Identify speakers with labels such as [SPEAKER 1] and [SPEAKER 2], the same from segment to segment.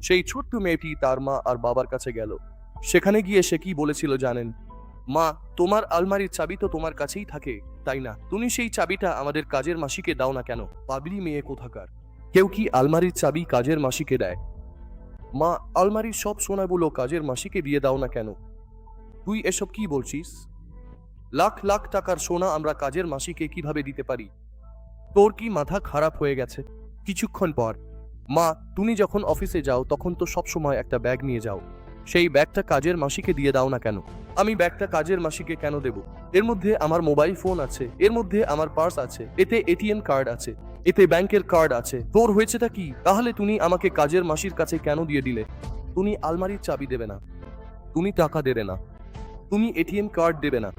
[SPEAKER 1] সেই ছোট্ট মেয়েটি তার মা আর বাবার কাছে গেল। সেখানে গিয়ে সে কি বলেছিল জানেন? মা, তোমার আলমারির চাবি তো তোমার কাছেই থাকে, তাই না? তুমি সেই চাবিটা আমাদের কাজের মাসিকে দাও না কেন? পাগলি মেয়ে কোথাকার! কেউ কি আলমারির চাবি কাজের মাসিকে দেয়? মা, আলমারির সব সোনাগুলো কাজের মাসিকে দিয়ে দাও না কেন? তুই এসব কি বলছিস? লাখ লাখ টাকার সোনা আমরা কাজের মাসিকে কিভাবে দিতে পারি? তোর কি মাথা খারাপ হয়ে গেছে? কিছুক্ষণ পর, মা, তুমি যখন অফিসে যাও তখন তো সবসময় একটা ব্যাগ নিয়ে যাও। সেই ব্যাগটা কাজের মাসিকে দিয়ে দাও না কেন? আমি ব্যাগটা কাজের মাসিকে কেন দেব? এর মধ্যে আমার মোবাইল ফোন আছে, এর মধ্যে আমার পার্স আছে, এতে এটিএম কার্ড আছে, এতে ব্যাংকের কার্ড আছে। তোর হয়েছেটা কি? তাহলে তুমি আমাকে কাজের মাসির কাছে কেন দিয়ে দিলে? তুমি আলমারির চাবি দেবে না, তুমি টাকা দেবে না, তুমি এটিএম কার্ড দেবে না,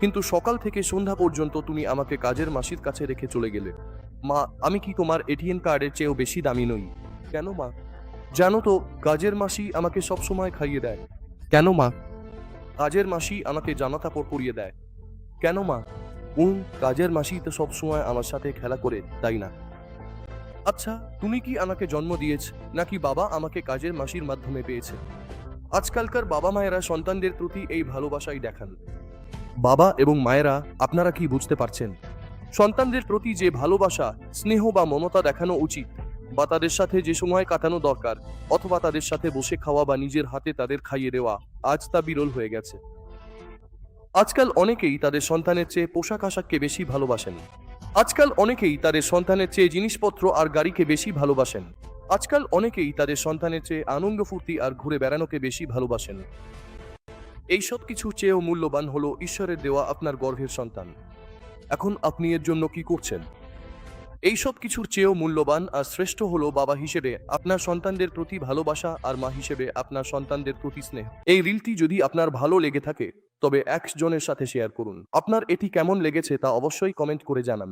[SPEAKER 1] কিন্তু সকাল থেকে সন্ধ্যা পর্যন্ত তুমি আমাকে কাজের মাসির কাছে রেখে চলে গেলে। মা, আমি কি তোমার এটিএম কার্ডের চেয়েও বেশি দামি নই? কেন মা? জানো তো, কাজের মাসি আমাকে সব সময় খাইয়ে দেয়। কেন মা? কাজের মাসি আমাকে জামা কাপড় পরিয়ে দেয়। কেন মা? কাজের মাসি তো সব সময় আমার সাথে খেলা করে, তাই না? আচ্ছা, তুমি কি আমাকে জন্ম দিয়েছ, নাকি বাবা আমাকে কাজের মাসির মাধ্যমে পেয়েছে? আজকালকার বাবা মায়েরা সন্তানদের প্রতি এই ভালোবাসাই দেখান। বাবা এবং মায়েরা, আপনারা কি বুঝতে পারছেন? সন্তানদের প্রতি যে ভালোবাসা, স্নেহ বা মমতা দেখানো উচিত, বা তাদের সাথে যে সময় কাটানো দরকার, অথবা তাদের সাথে বসে খাওয়া বা নিজের হাতে তাদের খাইয়ে দেওয়া, আজ তা বিরল হয়ে গেছে। আজকাল অনেকেই তাদের সন্তানের চেয়ে পোশাক আশাককে বেশি ভালোবাসেন। আজকাল অনেকেই তাদের সন্তানের চেয়ে জিনিসপত্র আর গাড়িকে বেশি ভালোবাসেন। আজকাল অনেকেই তাদের সন্তানের চেয়ে আনন্দ ফুর্তি আর ঘুরে বেড়ানোকে বেশি ভালোবাসেন। এই সব কিছু চেয়েও মূল্যবান হলো ঈশ্বরের দেওয়া আপনার গর্ভের সন্তান। এখন আপনি এর জন্য কি করছেন? এই সব কিছুর চেয়েও মূল্যবান আর শ্রেষ্ঠ হলো বাবা হিসেবে আপনার সন্তানদের প্রতি ভালোবাসা আর মা হিসেবে আপনার সন্তানদের প্রতি স্নেহ। এই রিলটি যদি আপনার ভালো লেগে থাকে তবে একজনের সাথে শেয়ার করুন। আপনার এটি কেমন লেগেছে তা অবশ্যই কমেন্ট করে জানান।